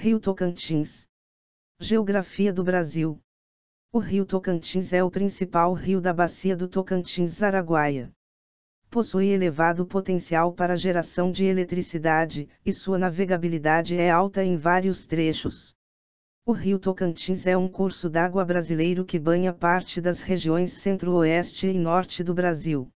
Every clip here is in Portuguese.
Rio Tocantins. Geografia do Brasil. O Rio Tocantins é o principal rio da bacia do Tocantins-Araguaia. Possui elevado potencial para geração de eletricidade, e sua navegabilidade é alta em vários trechos. O Rio Tocantins é um curso d'água brasileiro que banha parte das regiões centro-oeste e norte do Brasil.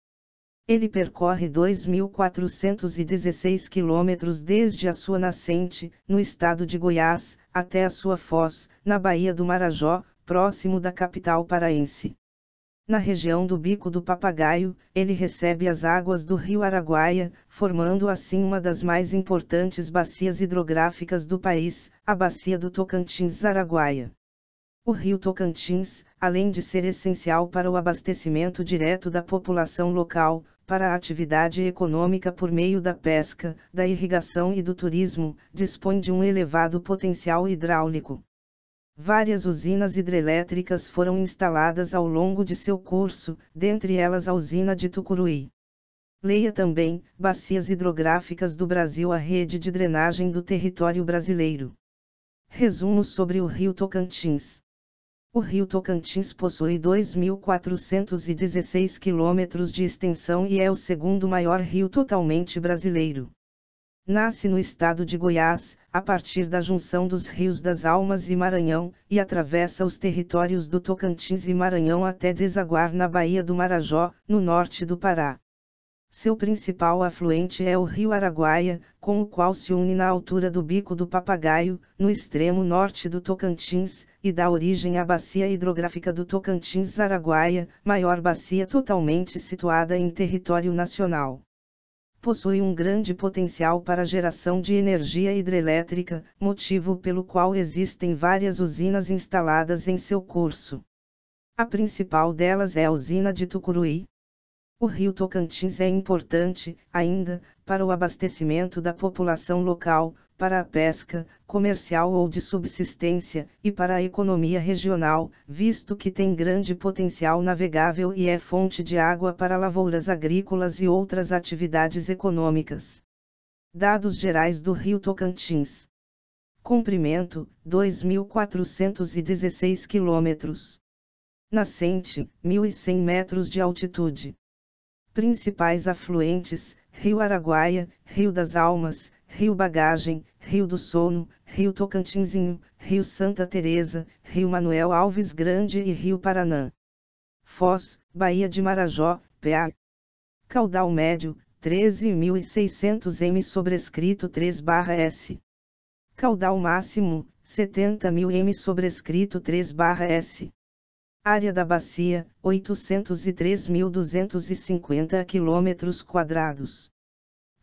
Ele percorre 2.416 quilômetros desde a sua nascente, no estado de Goiás, até a sua foz, na Baía do Marajó, próximo da capital paraense. Na região do Bico do Papagaio, ele recebe as águas do rio Araguaia, formando assim uma das mais importantes bacias hidrográficas do país, a Bacia do Tocantins-Araguaia. O rio Tocantins, além de ser essencial para o abastecimento direto da população local, para a atividade econômica por meio da pesca, da irrigação e do turismo, dispõe de um elevado potencial hidráulico. Várias usinas hidrelétricas foram instaladas ao longo de seu curso, dentre elas a usina de Tucuruí. Leia também, Bacias hidrográficas do Brasil, a rede de drenagem do território brasileiro. Resumo sobre o rio Tocantins. O rio Tocantins possui 2.416 quilômetros de extensão e é o segundo maior rio totalmente brasileiro. Nasce no estado de Goiás, a partir da junção dos rios das Almas e Maranhão, e atravessa os territórios do Tocantins e Maranhão até desaguar na Baía do Marajó, no norte do Pará. Seu principal afluente é o rio Araguaia, com o qual se une na altura do Bico do Papagaio, no extremo norte do Tocantins, e dá origem à Bacia Hidrográfica do Tocantins-Araguaia, maior bacia totalmente situada em território nacional. Possui um grande potencial para geração de energia hidrelétrica, motivo pelo qual existem várias usinas instaladas em seu curso. A principal delas é a usina de Tucuruí. O rio Tocantins é importante, ainda, para o abastecimento da população local, para a pesca, comercial ou de subsistência, e para a economia regional, visto que tem grande potencial navegável e é fonte de água para lavouras agrícolas e outras atividades econômicas. Dados gerais do rio Tocantins. Comprimento, 2.416 km. Nascente, 1.100 metros de altitude. Principais afluentes: Rio Araguaia, Rio das Almas, Rio Bagagem, Rio do Sono, Rio Tocantinzinho, Rio Santa Teresa, Rio Manuel Alves Grande e Rio Paranã. Foz, Baía de Marajó, PA. Caudal médio, 13.600 m sobrescrito 3/S. Caudal máximo, 70.000 m sobrescrito 3/S. Área da bacia, 803.250 km².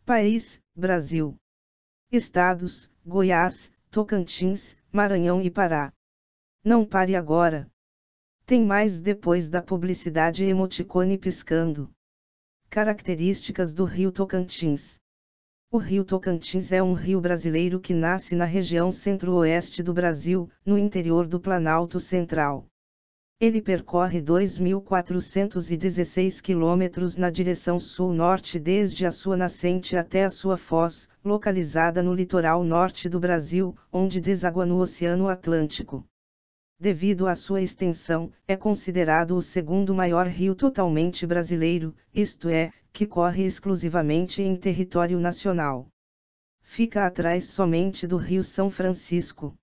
País, Brasil. Estados, Goiás, Tocantins, Maranhão e Pará. Não pare agora. Tem mais depois da publicidade emoticone piscando. Características do rio Tocantins. O rio Tocantins é um rio brasileiro que nasce na região centro-oeste do Brasil, no interior do Planalto Central. Ele percorre 2.416 quilômetros na direção sul-norte desde a sua nascente até a sua foz, localizada no litoral norte do Brasil, onde deságua no Oceano Atlântico. Devido à sua extensão, é considerado o segundo maior rio totalmente brasileiro, isto é, que corre exclusivamente em território nacional. Fica atrás somente do Rio São Francisco.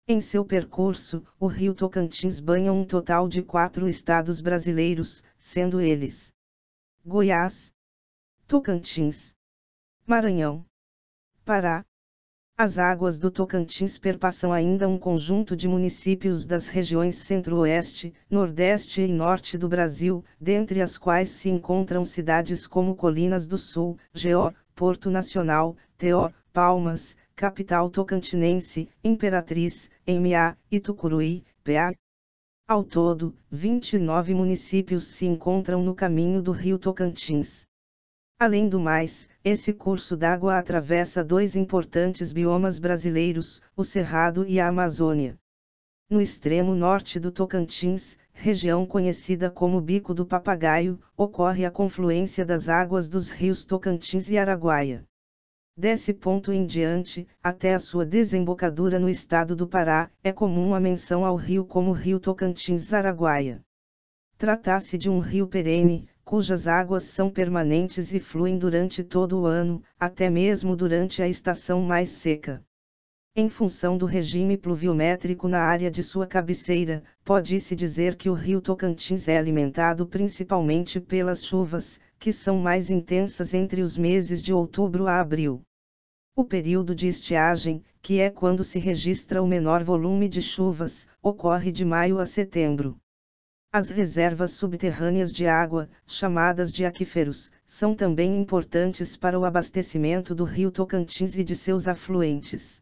Em seu percurso, o rio Tocantins banha um total de 4 estados brasileiros, sendo eles: Goiás, Tocantins, Maranhão, Pará. As águas do Tocantins perpassam ainda um conjunto de municípios das regiões centro-oeste, nordeste e norte do Brasil, dentre as quais se encontram cidades como Colinas do Sul, GO, Porto Nacional, TO, Palmas, Capital Tocantinense, Imperatriz, MA, e Tucuruí, PA. Ao todo, 29 municípios se encontram no caminho do rio Tocantins. Além do mais, esse curso d'água atravessa 2 importantes biomas brasileiros, o Cerrado e a Amazônia. No extremo norte do Tocantins, região conhecida como Bico do Papagaio, ocorre a confluência das águas dos rios Tocantins e Araguaia. Desse ponto em diante, até a sua desembocadura no estado do Pará, é comum a menção ao rio como Rio Tocantins-Araguaia. Trata-se de um rio perene, cujas águas são permanentes e fluem durante todo o ano, até mesmo durante a estação mais seca. Em função do regime pluviométrico na área de sua cabeceira, pode-se dizer que o rio Tocantins é alimentado principalmente pelas chuvas, que são mais intensas entre os meses de outubro a abril. O período de estiagem, que é quando se registra o menor volume de chuvas, ocorre de maio a setembro. As reservas subterrâneas de água, chamadas de aquíferos, são também importantes para o abastecimento do rio Tocantins e de seus afluentes.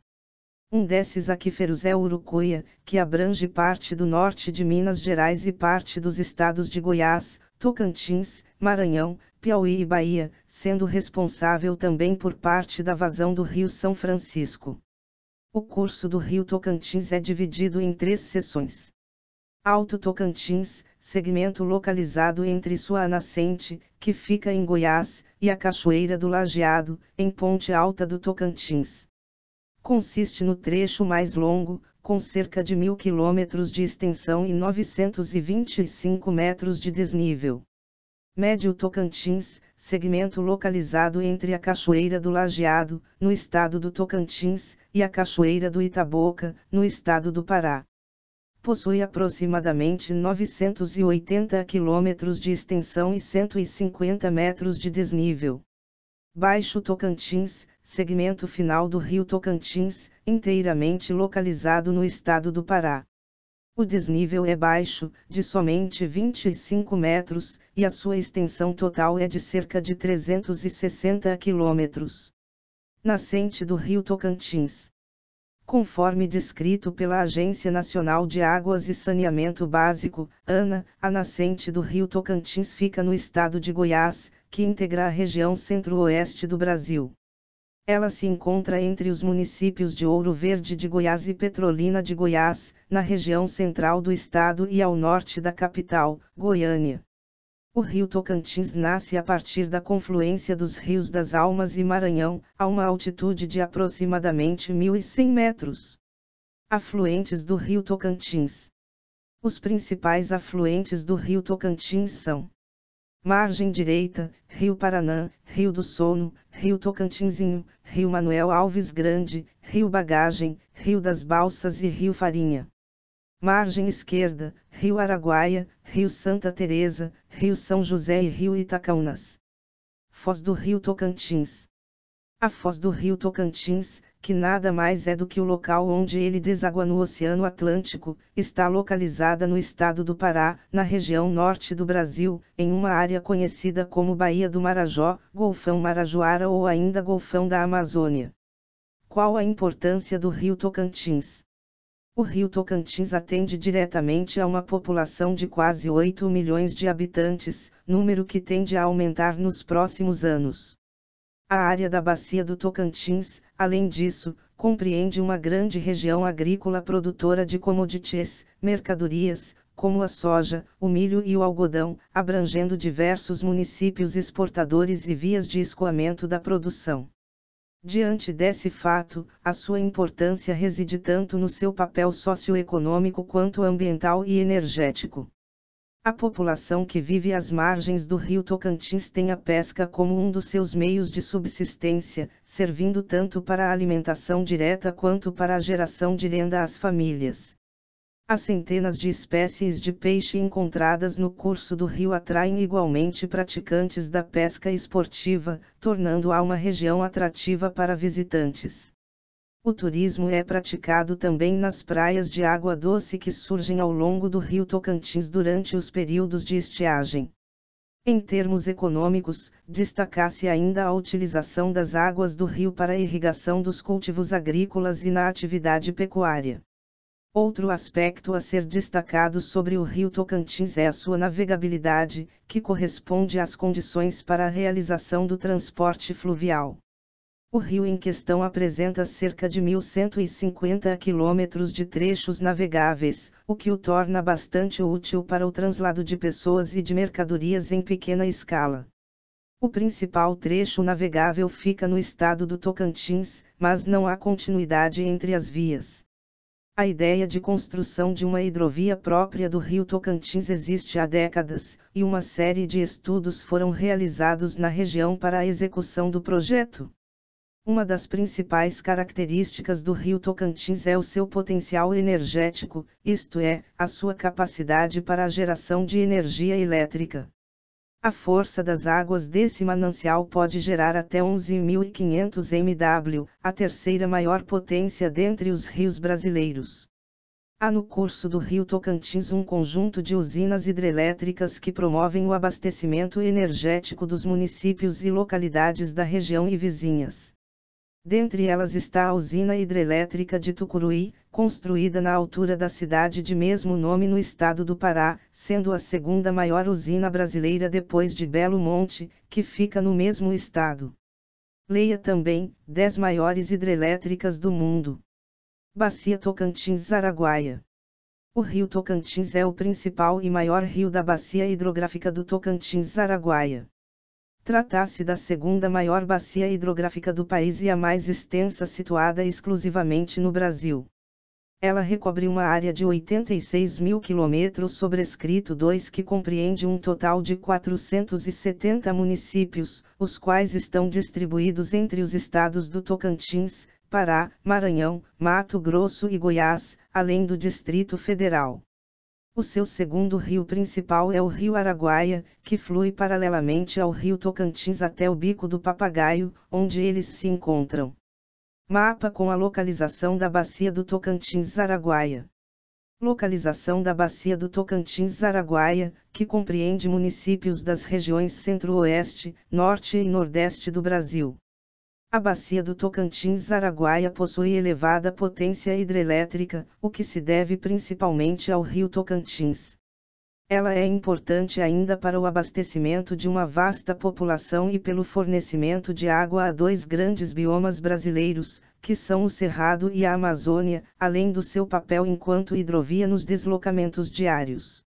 Um desses aquíferos é o Urucuia, que abrange parte do norte de Minas Gerais e parte dos estados de Goiás, Tocantins, Maranhão, Piauí e Bahia, sendo responsável também por parte da vazão do Rio São Francisco. O curso do Rio Tocantins é dividido em 3 seções. Alto Tocantins, segmento localizado entre sua nascente, que fica em Goiás, e a Cachoeira do Lajeado, em Ponte Alta do Tocantins. Consiste no trecho mais longo, com cerca de 1.000 quilômetros de extensão e 925 metros de desnível. Médio Tocantins, segmento localizado entre a Cachoeira do Lajeado, no estado do Tocantins, e a Cachoeira do Itaboca, no estado do Pará. Possui aproximadamente 980 quilômetros de extensão e 150 metros de desnível. Baixo Tocantins, segmento final do rio Tocantins, inteiramente localizado no estado do Pará. O desnível é baixo, de somente 25 metros, e a sua extensão total é de cerca de 360 quilômetros. Nascente do rio Tocantins. Conforme descrito pela Agência Nacional de Águas e Saneamento Básico, ANA, a nascente do rio Tocantins fica no estado de Goiás, que integra a região centro-oeste do Brasil. Ela se encontra entre os municípios de Ouro Verde de Goiás e Petrolina de Goiás, na região central do estado e ao norte da capital, Goiânia. O rio Tocantins nasce a partir da confluência dos rios das Almas e Maranhão, a uma altitude de aproximadamente 1.100 metros. Afluentes do rio Tocantins. Os principais afluentes do rio Tocantins são: margem direita, Rio Paranã, Rio do Sono, Rio Tocantinzinho, Rio Manuel Alves Grande, Rio Bagagem, Rio das Balsas e Rio Farinha. Margem esquerda, Rio Araguaia, Rio Santa Teresa, Rio São José e Rio Itacaunas. Foz do Rio Tocantins. A Foz do Rio Tocantins, que nada mais é do que o local onde ele deságua no Oceano Atlântico, está localizada no estado do Pará, na região norte do Brasil, em uma área conhecida como Baía do Marajó, Golfão Marajoara ou ainda Golfão da Amazônia. Qual a importância do Rio Tocantins? O Rio Tocantins atende diretamente a uma população de quase 8 milhões de habitantes, número que tende a aumentar nos próximos anos. A área da Bacia do Tocantins, além disso, compreende uma grande região agrícola produtora de commodities, mercadorias, como a soja, o milho e o algodão, abrangendo diversos municípios exportadores e vias de escoamento da produção. Diante desse fato, a sua importância reside tanto no seu papel socioeconômico quanto ambiental e energético. A população que vive às margens do rio Tocantins tem a pesca como um dos seus meios de subsistência, servindo tanto para a alimentação direta quanto para a geração de renda às famílias. As centenas de espécies de peixe encontradas no curso do rio atraem igualmente praticantes da pesca esportiva, tornando-a uma região atrativa para visitantes. O turismo é praticado também nas praias de água doce que surgem ao longo do rio Tocantins durante os períodos de estiagem. Em termos econômicos, destaca-se ainda a utilização das águas do rio para a irrigação dos cultivos agrícolas e na atividade pecuária. Outro aspecto a ser destacado sobre o rio Tocantins é a sua navegabilidade, que corresponde às condições para a realização do transporte fluvial. O rio em questão apresenta cerca de 1.150 quilômetros de trechos navegáveis, o que o torna bastante útil para o translado de pessoas e de mercadorias em pequena escala. O principal trecho navegável fica no estado do Tocantins, mas não há continuidade entre as vias. A ideia de construção de uma hidrovia própria do rio Tocantins existe há décadas, e uma série de estudos foram realizados na região para a execução do projeto. Uma das principais características do rio Tocantins é o seu potencial energético, isto é, a sua capacidade para a geração de energia elétrica. A força das águas desse manancial pode gerar até 11.500 MW, a terceira maior potência dentre os rios brasileiros. Há no curso do rio Tocantins um conjunto de usinas hidrelétricas que promovem o abastecimento energético dos municípios e localidades da região e vizinhas. Dentre elas está a usina hidrelétrica de Tucuruí, construída na altura da cidade de mesmo nome no estado do Pará, sendo a segunda maior usina brasileira depois de Belo Monte, que fica no mesmo estado. Leia também, 10 maiores hidrelétricas do mundo. Bacia Tocantins-Araguaia. O rio Tocantins é o principal e maior rio da bacia hidrográfica do Tocantins-Araguaia. Trata-se da segunda maior bacia hidrográfica do país e a mais extensa situada exclusivamente no Brasil. Ela recobre uma área de 86.000 km sobrescrito 2 que compreende um total de 470 municípios, os quais estão distribuídos entre os estados do Tocantins, Pará, Maranhão, Mato Grosso e Goiás, além do Distrito Federal. O seu segundo rio principal é o rio Araguaia, que flui paralelamente ao rio Tocantins até o Bico do Papagaio, onde eles se encontram. Mapa com a localização da bacia do Tocantins-Araguaia. Localização da bacia do Tocantins-Araguaia, que compreende municípios das regiões Centro-Oeste, Norte e Nordeste do Brasil. A bacia do Tocantins-Araguaia possui elevada potência hidrelétrica, o que se deve principalmente ao rio Tocantins. Ela é importante ainda para o abastecimento de uma vasta população e pelo fornecimento de água a dois grandes biomas brasileiros, que são o Cerrado e a Amazônia, além do seu papel enquanto hidrovia nos deslocamentos diários.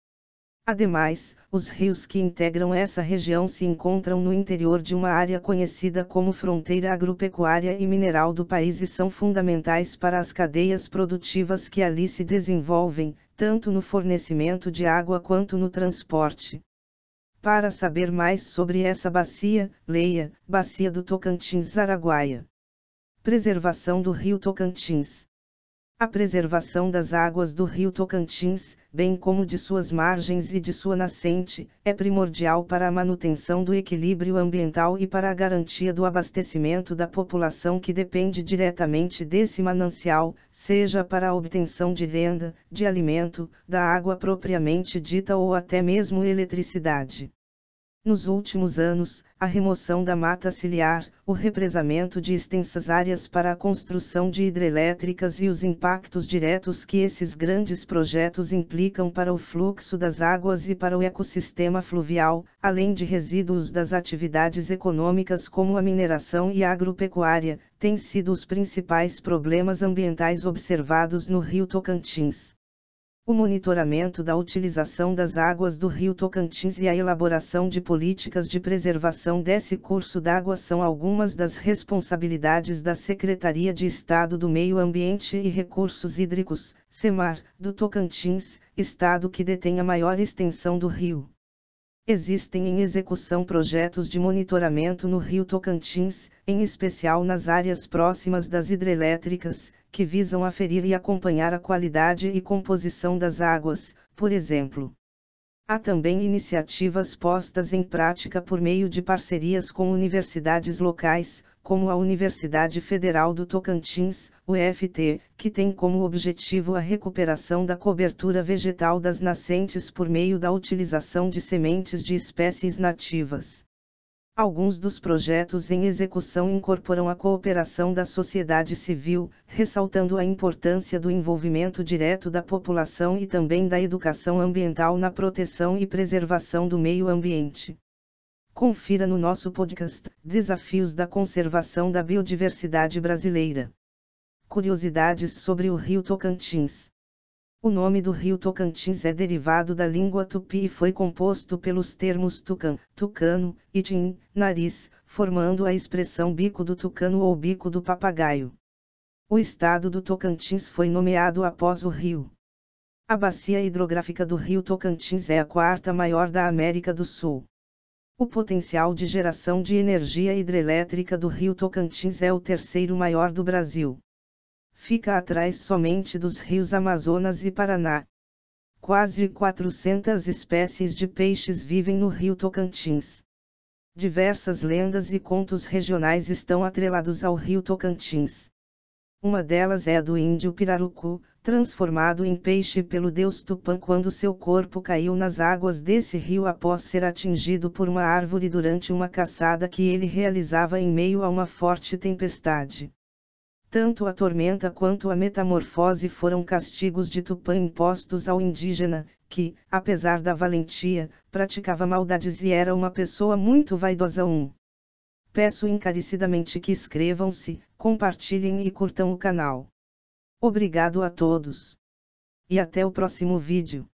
Ademais, os rios que integram essa região se encontram no interior de uma área conhecida como fronteira agropecuária e mineral do país e são fundamentais para as cadeias produtivas que ali se desenvolvem, tanto no fornecimento de água quanto no transporte. Para saber mais sobre essa bacia, leia: Bacia do Tocantins-Araguaia. Preservação do rio Tocantins. A preservação das águas do rio Tocantins, bem como de suas margens e de sua nascente, é primordial para a manutenção do equilíbrio ambiental e para a garantia do abastecimento da população que depende diretamente desse manancial, seja para a obtenção de renda, de alimento, da água propriamente dita ou até mesmo eletricidade. Nos últimos anos, a remoção da mata ciliar, o represamento de extensas áreas para a construção de hidrelétricas e os impactos diretos que esses grandes projetos implicam para o fluxo das águas e para o ecossistema fluvial, além de resíduos das atividades econômicas como a mineração e a agropecuária, têm sido os principais problemas ambientais observados no rio Tocantins. O monitoramento da utilização das águas do rio Tocantins e a elaboração de políticas de preservação desse curso d'água são algumas das responsabilidades da Secretaria de Estado do Meio Ambiente e Recursos Hídricos, SEMAR, do Tocantins, estado que detém a maior extensão do rio. Existem em execução projetos de monitoramento no rio Tocantins, em especial nas áreas próximas das hidrelétricas, que visam aferir e acompanhar a qualidade e composição das águas, por exemplo. Há também iniciativas postas em prática por meio de parcerias com universidades locais, como a Universidade Federal do Tocantins, UFT, que tem como objetivo a recuperação da cobertura vegetal das nascentes por meio da utilização de sementes de espécies nativas. Alguns dos projetos em execução incorporam a cooperação da sociedade civil, ressaltando a importância do envolvimento direto da população e também da educação ambiental na proteção e preservação do meio ambiente. Confira no nosso podcast Desafios da Conservação da Biodiversidade Brasileira. Curiosidades sobre o rio Tocantins. O nome do rio Tocantins é derivado da língua tupi e foi composto pelos termos tucan, tucano, e tim, nariz, formando a expressão bico do tucano ou bico do papagaio. O estado do Tocantins foi nomeado após o rio. A bacia hidrográfica do rio Tocantins é a quarta maior da América do Sul. O potencial de geração de energia hidrelétrica do rio Tocantins é o terceiro maior do Brasil. Fica atrás somente dos rios Amazonas e Paraná. Quase 400 espécies de peixes vivem no rio Tocantins. Diversas lendas e contos regionais estão atrelados ao rio Tocantins. Uma delas é a do índio Pirarucu, transformado em peixe pelo deus Tupã quando seu corpo caiu nas águas desse rio após ser atingido por uma árvore durante uma caçada que ele realizava em meio a uma forte tempestade. Tanto a tormenta quanto a metamorfose foram castigos de Tupã impostos ao indígena, que, apesar da valentia, praticava maldades e era uma pessoa muito vaidosa. Peço encarecidamente que inscrevam-se, compartilhem e curtam o canal. Obrigado a todos. E até o próximo vídeo.